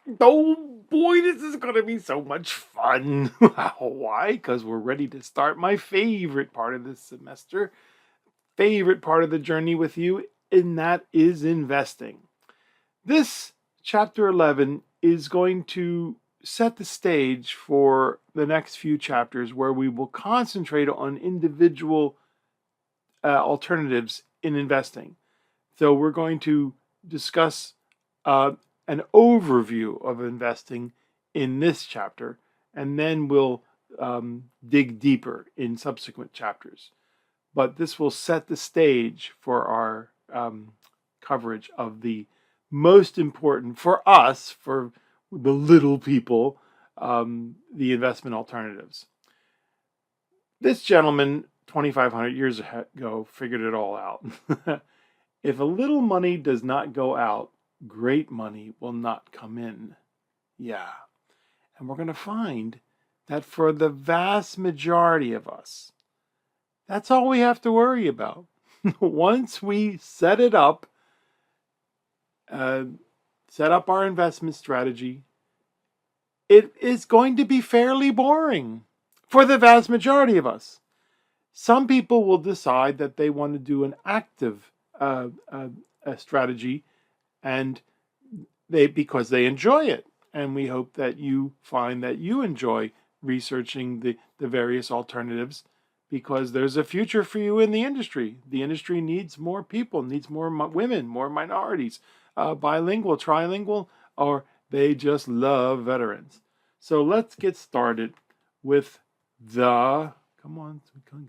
Oh boy, this is going to be so much fun. Why? Because we're ready to start my favorite part of this semester, favorite part of the journey with you, and that is investing. This chapter 11 is going to set the stage for the next few chapters where we will concentrate on individual alternatives in investing. So we're going to discuss uh, an overview of investing in this chapter, and then we'll dig deeper in subsequent chapters. But this will set the stage for our coverage of the most important for us, for the little people, the investment alternatives. This gentleman, 2,500 years ago, figured it all out. If a little money does not go out, great money will not come in. Yeah. And we're going to find that for the vast majority of us, that's all we have to worry about. Once we set it up, uh, set up our investment strategy, it is going to be fairly boring for the vast majority of us. Some people will decide that they want to do an active strategy, and because they enjoy it. And we hope that you find that you enjoy researching the various alternatives, because there's a future for you in the industry. The industry needs more people, needs more women, more minorities, bilingual, trilingual, or they just love veterans. So let's get started with come on, gotta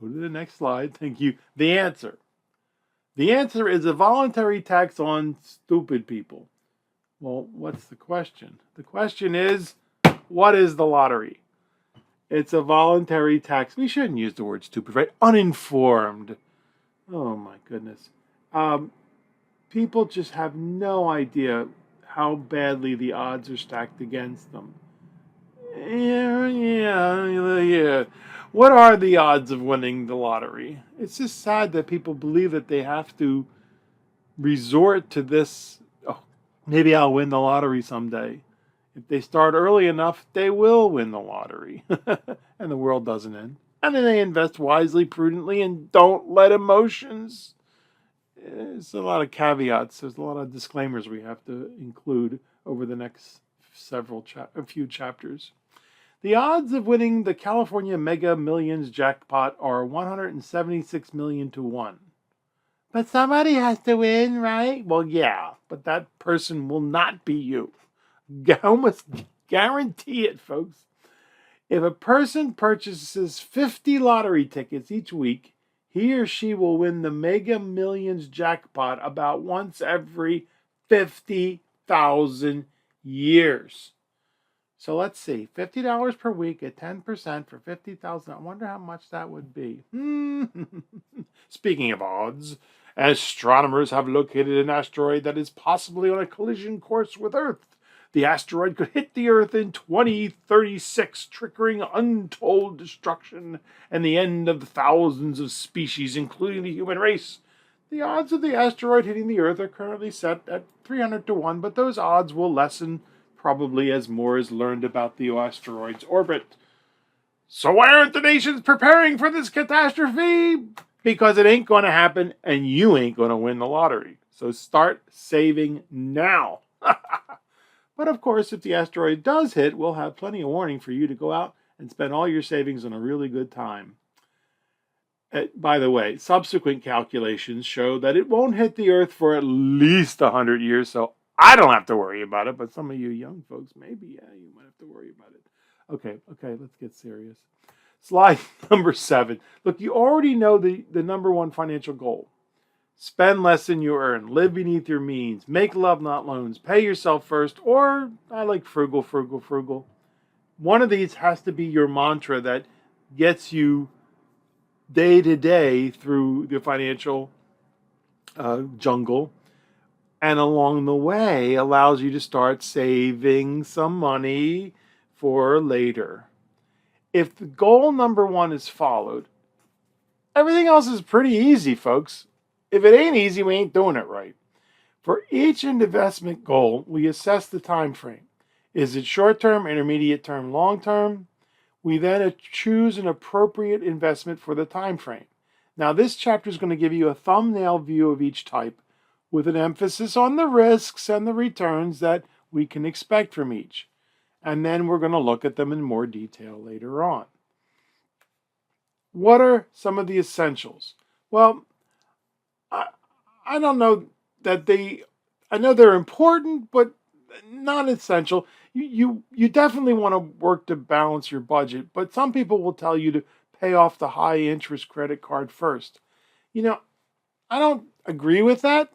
go to the next slide. Thank you. The answer. The answer is a voluntary tax on stupid people. Well, what's the question? The question is, what is the lottery? It's a voluntary tax. We shouldn't use the word stupid, right? Uninformed. Oh my goodness. People just have no idea how badly the odds are stacked against them. Yeah. What are the odds of winning the lottery? It's just sad that people believe that they have to resort to this. Oh, maybe I'll win the lottery someday. If they start early enough, they will win the lottery. And the world doesn't end. And then they invest wisely, prudently, and don't let emotions. There's a lot of caveats. There's a lot of disclaimers we have to include over the next a few chapters. The odds of winning the California Mega Millions jackpot are 176 million to 1. But somebody has to win, right? Well, yeah, but that person will not be you. Almost guarantee it, folks. If a person purchases 50 lottery tickets each week, he or she will win the Mega Millions jackpot about once every 50,000 years. So let's see, $50 per week at 10% for 50,000. I wonder how much that would be. Speaking of odds, astronomers have located an asteroid that is possibly on a collision course with Earth. The asteroid could hit the Earth in 2036, triggering untold destruction and the end of thousands of species, including the human race. The odds of the asteroid hitting the Earth are currently set at 300 to 1, but those odds will lessen probably as more is learned about the asteroid's orbit. So why aren't the nations preparing for this catastrophe? Because it ain't going to happen and you ain't going to win the lottery. So start saving now. But of course, if the asteroid does hit, we'll have plenty of warning for you to go out and spend all your savings on a really good time. By the way, subsequent calculations show that it won't hit the Earth for at least 100 years, so I don't have to worry about it, but some of you young folks, maybe, yeah, you might have to worry about it. Okay, let's get serious. Slide number 7. Look, you already know the number one financial goal. Spend less than you earn, live beneath your means, make love, not loans, pay yourself first, or I like frugal, frugal, frugal. One of these has to be your mantra that gets you day to day through the financial jungle, and along the way allows you to start saving some money for later. If the goal number 1 is followed, everything else is pretty easy, folks. If it ain't easy, we ain't doing it right. For each investment goal, we assess the time frame. Is it short term, intermediate term, long term? We then choose an appropriate investment for the time frame. Now, this chapter is going to give you a thumbnail view of each type with an emphasis on the risks and the returns that we can expect from each. And then we're going to look at them in more detail later on. What are some of the essentials? Well, I don't know that I know they're important, but not essential. You definitely want to work to balance your budget, but some people will tell you to pay off the high interest credit card first. You know, I don't agree with that.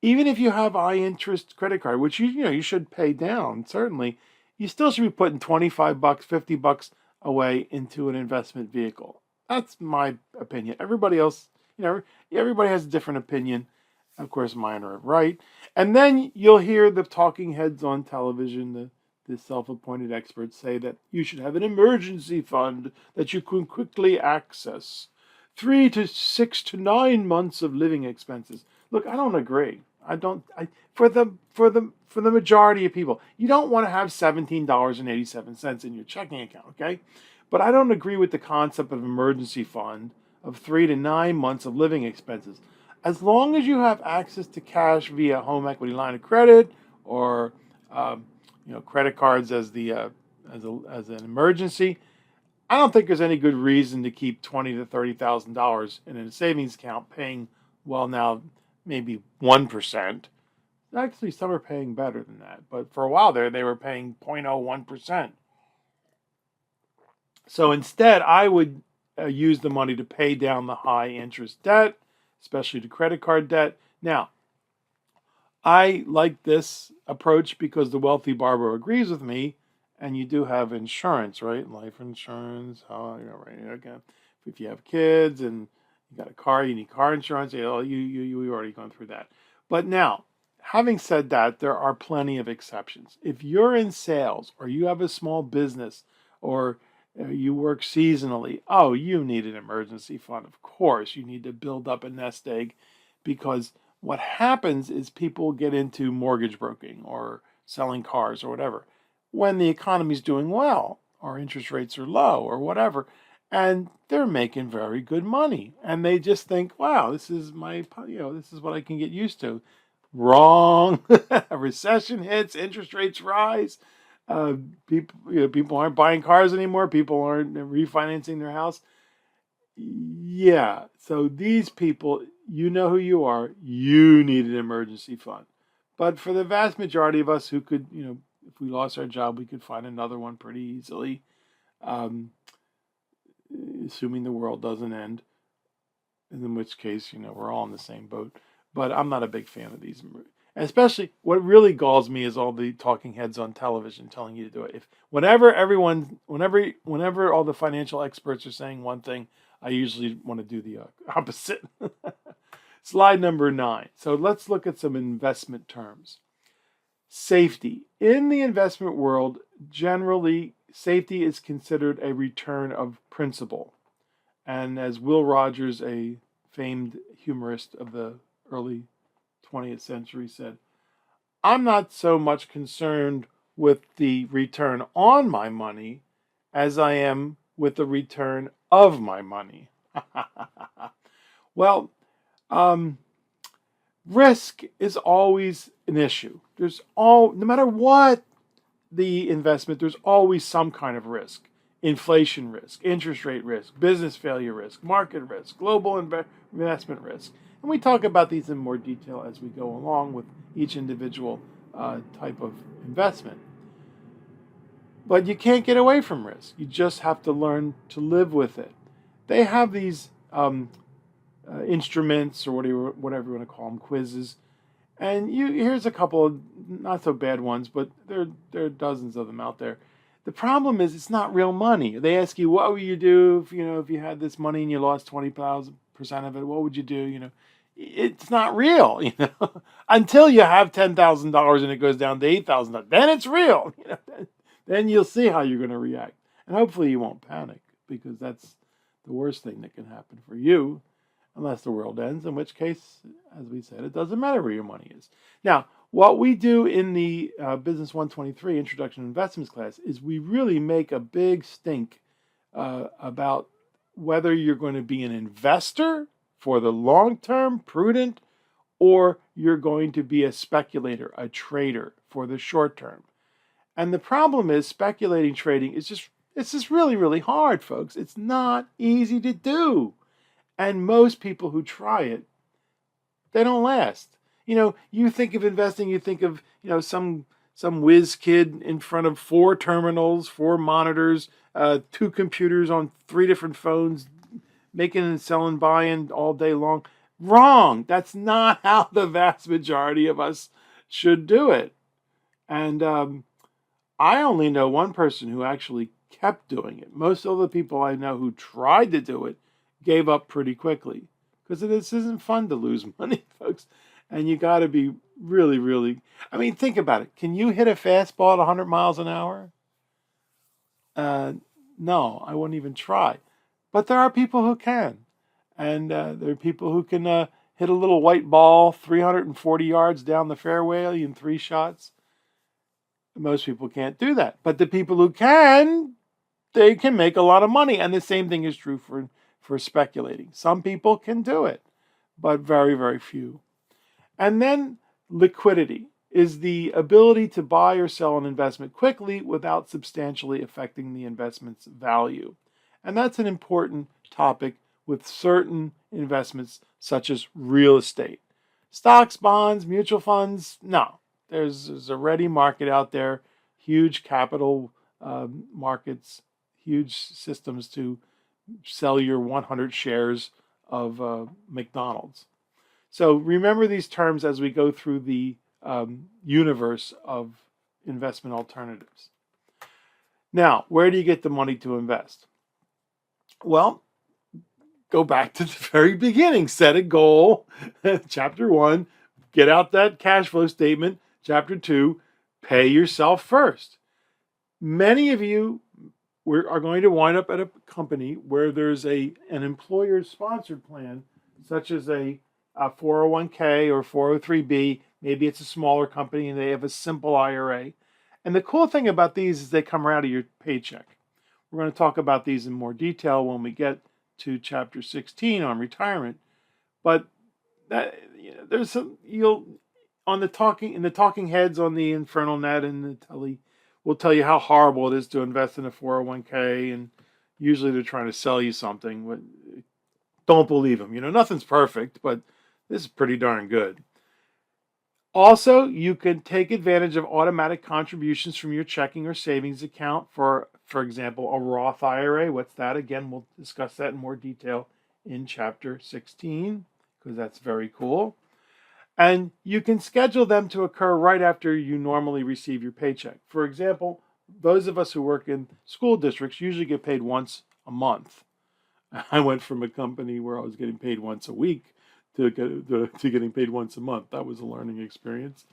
Even if you have high interest credit card, which you should pay down, certainly, you still should be putting $25, $50 away into an investment vehicle. That's my opinion. Everybody else, everybody has a different opinion. Of course, mine are right. And then you'll hear the talking heads on television, the self-appointed experts say that you should have an emergency fund that you can quickly access. 3 to 6 to 9 months of living expenses. Look, I don't agree. For the majority of people, you don't want to have $17.87 in your checking account, okay? But I don't agree with the concept of emergency fund of 3 to 9 months of living expenses. As long as you have access to cash via home equity line of credit or credit cards as an emergency, I don't think there's any good reason to keep $20,000 to $30,000 in a savings account paying, well, now maybe 1%. Actually, some are paying better than that, but for a while there, they were paying 0.01%. So instead, I would use the money to pay down the high interest debt, especially the credit card debt. Now, I like this approach because the wealthy barber agrees with me, and you do have insurance, right? Life insurance, right? If you have kids and you got a car, you need car insurance. You already gone through that. But now, having said that, there are plenty of exceptions. If you're in sales or you have a small business or you work seasonally, you need an emergency fund. Of course, you need to build up a nest egg because what happens is people get into mortgage broking or selling cars or whatever when the economy's doing well or interest rates are low or whatever, and they're making very good money, and they just think, "Wow, this is this is what I can get used to." Wrong. A recession hits, interest rates rise. People aren't buying cars anymore. People aren't refinancing their house. Yeah. So these people, you know who you are. You need an emergency fund. But for the vast majority of us who could, if we lost our job, we could find another one pretty easily, assuming the world doesn't end. In which case, we're all in the same boat. But I'm not a big fan of these. Especially, what really galls me is all the talking heads on television telling you to do it. Whenever all the financial experts are saying one thing, I usually want to do the opposite. Slide number 9. So let's look at some investment terms. Safety. In the investment world, generally, safety is considered a return of principal. And as Will Rogers, a famed humorist of the early 20th century, said, I'm not so much concerned with the return on my money as I am with the return of my money. Well, risk is always an issue. No matter what the investment, there's always some kind of risk. Inflation risk, interest rate risk, business failure risk, market risk, global investment risk. And we talk about these in more detail as we go along with each individual type of investment. But you can't get away from risk. You just have to learn to live with it. They have these instruments or whatever you want to call them, quizzes. And here's a couple of not so bad ones, but there are dozens of them out there. The problem is it's not real money. They ask you, what would you do if you had this money and you lost 20% of it? What would you do? It's not real. Until you have $10,000 and it goes down to $8,000. Then it's real. Then you'll see how you're going to react, and hopefully you won't panic because that's the worst thing that can happen for you. unless the world ends, in which case, as we said, it doesn't matter where your money is. Now, what we do in the Business 123 Introduction to Investments class is we really make a big stink about whether you're going to be an investor for the long term, prudent, or you're going to be a speculator, a trader for the short term. And the problem is speculating trading is just really, really hard, folks. It's not easy to do. And most people who try it, they don't last. You think of investing, you think of, some whiz kid in front of 4 terminals, 4 monitors, 2 computers on 3 different phones, making and selling, buying all day long. Wrong. That's not how the vast majority of us should do it. And I only know one person who actually kept doing it. Most of the people I know who tried to do it gave up pretty quickly, because this isn't fun to lose money, folks. And you got to be really, really, think about it. Can you hit a fastball at 100 miles an hour? No, I wouldn't even try. But there are people who can. And there are people who can hit a little white ball 340 yards down the fairway in 3 shots. Most people can't do that. But the people who can, they can make a lot of money. And the same thing is true for speculating. Some people can do it, but very, very few. And then liquidity is the ability to buy or sell an investment quickly without substantially affecting the investment's value. And that's an important topic with certain investments such as real estate. Stocks, bonds, mutual funds, no. There's a ready market out there, huge capital markets, huge systems to sell your 100 shares of McDonald's. So remember these terms as we go through the universe of investment alternatives. Now, where do you get the money to invest? Well, go back to the very beginning. Set a goal. Chapter 1, get out that cash flow statement. Chapter 2, pay yourself first. Many of you are going to wind up at a company where there's an employer-sponsored plan, such as a 401k or 403b. Maybe it's a smaller company and they have a simple IRA. And the cool thing about these is they come out of your paycheck. We're going to talk about these in more detail when we get to chapter 16 on retirement. But there's in the talking heads on the Infernal Net and the telly will tell you how horrible it is to invest in a 401k, and usually they're trying to sell you something. Don't believe them. Nothing's perfect, but this is pretty darn good. Also, you can take advantage of automatic contributions from your checking or savings account for example, a Roth IRA. What's that? Again, we'll discuss that in more detail in chapter 16, because that's very cool. And you can schedule them to occur right after you normally receive your paycheck. For example, those of us who work in school districts usually get paid once a month. I went from a company where I was getting paid once a week to getting paid once a month. That was a learning experience.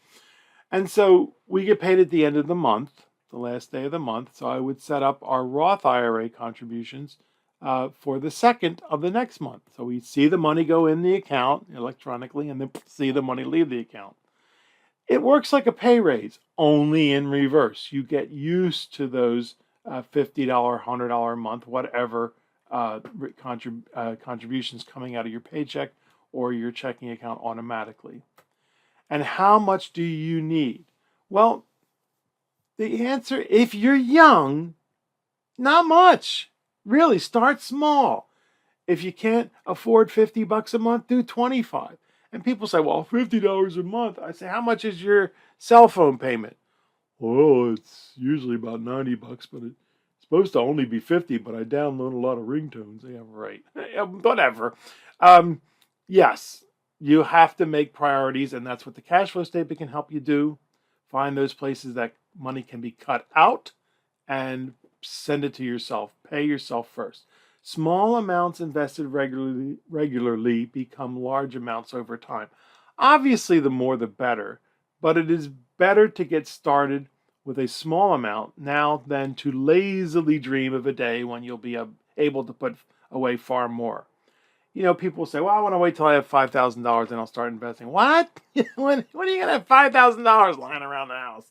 And so we get paid at the end of the month, the last day of the month. So I would set up our Roth IRA contributions for the 2nd of the next month. So we see the money go in the account electronically and then see the money leave the account. It works like a pay raise, only in reverse. You get used to those $50, $100 a month, whatever contributions coming out of your paycheck or your checking account automatically. And how much do you need? Well, the answer, if you're young, not much. Really, start small. If you can't afford $50 a month, do $25. And people say, well, $50 a month. I say, how much is your cell phone payment? Well, it's usually about $90, but it's supposed to only be $50, but I download a lot of ringtones. Yeah, right. Whatever. Yes, you have to make priorities, and that's what the cash flow statement can help you do. Find those places that money can be cut out and send it to yourself. Pay yourself first. Small amounts invested regularly become large amounts over time. Obviously, the more the better, but it is better to get started with a small amount now than to lazily dream of a day when you'll be able to put away far more. people say, well, I want to wait till I have $5,000 and I'll start investing. What? when are you going to have $5,000 lying around the house?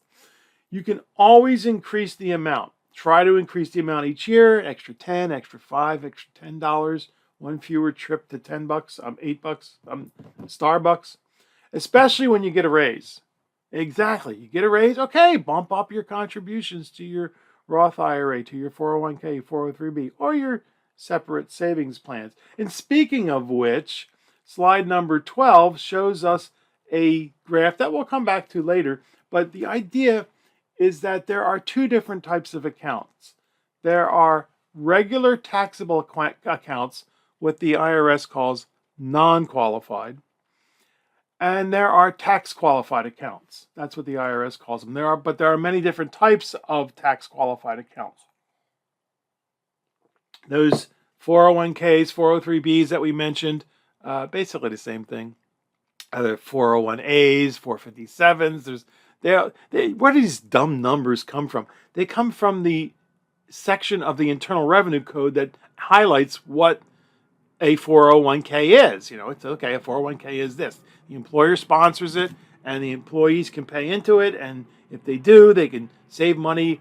You can always increase the amount. Try to increase the amount each year, extra 10, extra 5, extra $10, one fewer trip to $10, $8, Starbucks, especially when you get a raise. Exactly. You get a raise, okay, bump up your contributions to your Roth IRA, to your 401k, 403b, or your separate savings plans. And speaking of which, slide number 12 shows us a graph that we'll come back to later, but the idea is that there are two different types of accounts. There are regular taxable accounts, what the IRS calls non-qualified, and there are tax qualified accounts. That's what the IRS calls them. But there are many different types of tax qualified accounts. Those 401ks, 403bs that we mentioned, basically the same thing. Other 401as, 457s. Where do these dumb numbers come from? They come from the section of the Internal Revenue Code that highlights what a 401k is. It's okay, a 401k is this. The employer sponsors it, and the employees can pay into it, and if they do, they can save money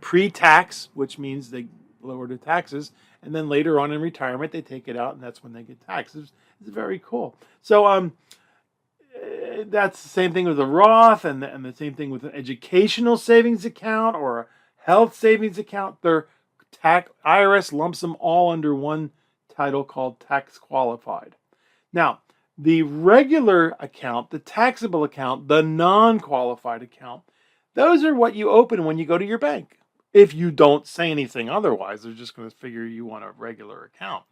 pre-tax, which means they lower their taxes, and then later on in retirement, they take it out, and that's when they get taxes. It's very cool. So that's the same thing with a Roth, and the same thing with an educational savings account or a health savings account. IRS lumps them all under one title called tax qualified. Now, the regular account, the taxable account, the non-qualified account, those are what you open when you go to your bank. If you don't say anything otherwise, they're just going to figure you want a regular account.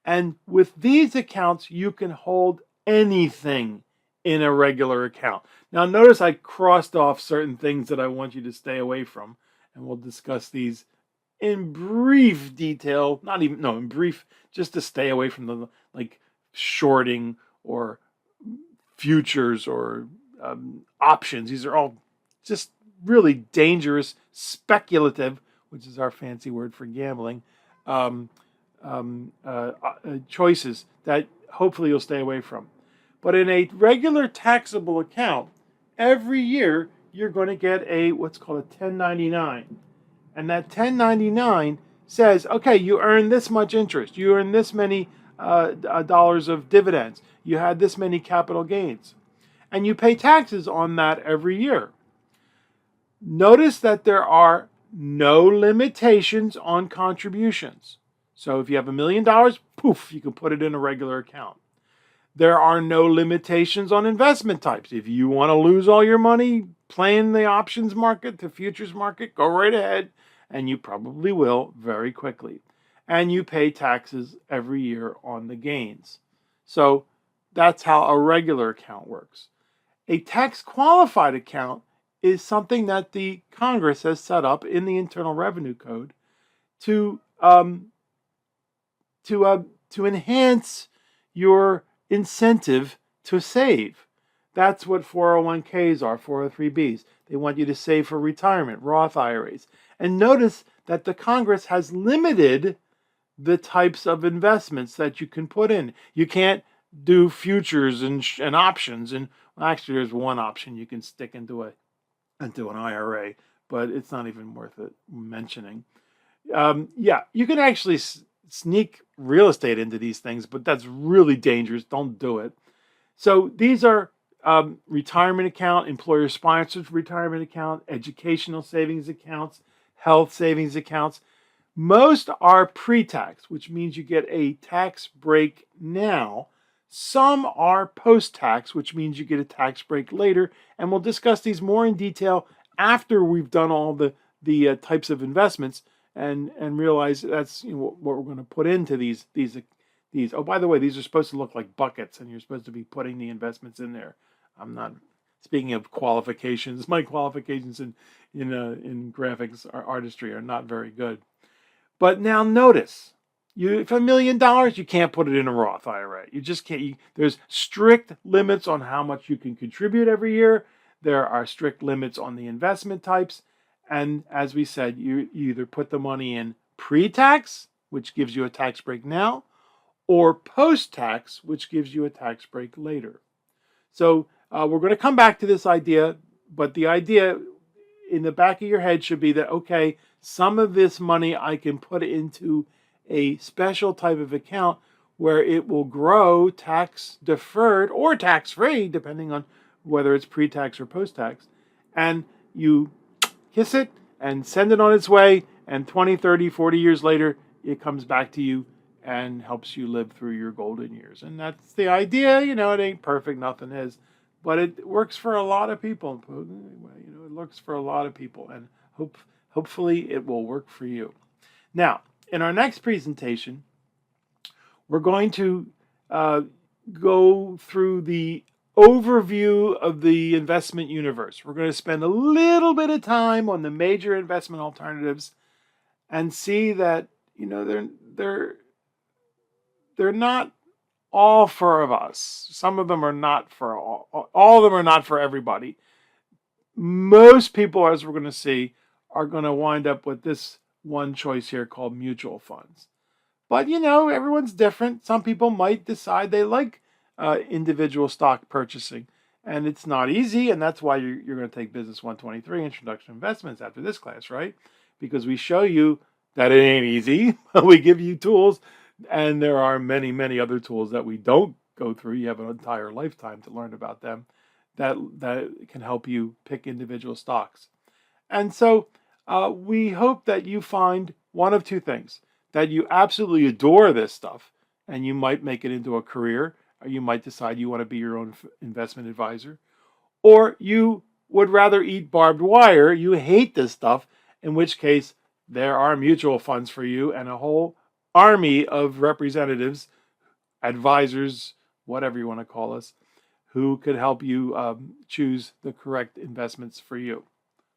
And with these accounts, you can hold anything in a regular account. Now, notice I crossed off certain things that I want you to stay away from, and we'll discuss these in brief detail, in brief, just to stay away from the shorting or futures or options. These are all just really dangerous, speculative, which is our fancy word for gambling, choices that hopefully you'll stay away from. But in a regular taxable account, every year you're going to get what's called a 1099. And that 1099 says, okay, you earn this much interest. You earn this many dollars of dividends. You had this many capital gains. And you pay taxes on that every year. Notice that there are no limitations on contributions. So if you have $1 million, poof, you can put it in a regular account. There are no limitations on investment types. If you want to lose all your money playing the options market, the futures market, go right ahead, and you probably will very quickly. And you pay taxes every year on the gains. So that's how a regular account works. A tax qualified account is something that the Congress has set up in the Internal Revenue Code to enhance your incentive to save. That's what 401ks are, 403bs. They want you to save for retirement, Roth IRAs. And notice that the Congress has limited the types of investments that you can put in. You can't do futures and options. And actually, there's one option you can stick into an IRA, but it's not even worth it mentioning. You can actually sneak real estate into these things, but that's really dangerous. Don't do it. So these are retirement account, employer-sponsored retirement account, educational savings accounts, health savings accounts. Most are pre-tax, which means you get a tax break now. Some are post-tax, which means you get a tax break later. And we'll discuss these more in detail after we've done all the types of investments and realize that's what we're going to put into these. Oh, by the way, these are supposed to look like buckets, and you're supposed to be putting the investments in there. I'm not speaking of qualifications. My qualifications in graphics or artistry are not very good. But now notice, if $1 million, you can't put it in a Roth IRA. You just can't. There's strict limits on how much you can contribute every year. There are strict limits on the investment types. And as we said, you either put the money in pre-tax, which gives you a tax break now, or post-tax, which gives you a tax break later. So we're going to come back to this idea, but the idea in the back of your head should be that, okay, some of this money I can put into a special type of account where it will grow tax deferred or tax free, depending on whether it's pre-tax or post-tax. And you kiss it and send it on its way. And 20, 30, 40 years later, it comes back to you and helps you live through your golden years. And that's the idea. You know, it ain't perfect, nothing is. But it works for a lot of people. You know, it works for a lot of people. And hopefully it will work for you. Now, in our next presentation, we're going to go through the overview of the investment universe. We're going to spend a little bit of time on the major investment alternatives and see that, you know, they're not all for us. Some of them are not for all of them are not for everybody. Most people, as we're going to see, are going to wind up with this one choice here called mutual funds. But, you know, everyone's different. Some people might decide they like individual stock purchasing. And it's not easy, and that's why you're going to take Business 123, Introduction to Investments, after this class, right? Because we show you that it ain't easy. We give you tools, and there are many, many other tools that we don't go through. You have an entire lifetime to learn about them that can help you pick individual stocks. And so we hope that you find one of two things: that you absolutely adore this stuff, and you might make it into a career, or you might decide you want to be your own investment advisor, or you would rather eat barbed wire, you hate this stuff, in which case there are mutual funds for you and a whole army of representatives, advisors, whatever you want to call us, who could help you choose the correct investments for you.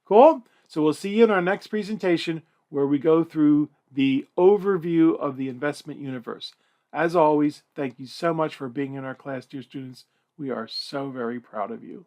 Cool? So we'll see you in our next presentation where we go through the overview of the investment universe. As always, thank you so much for being in our class, dear students. We are so very proud of you.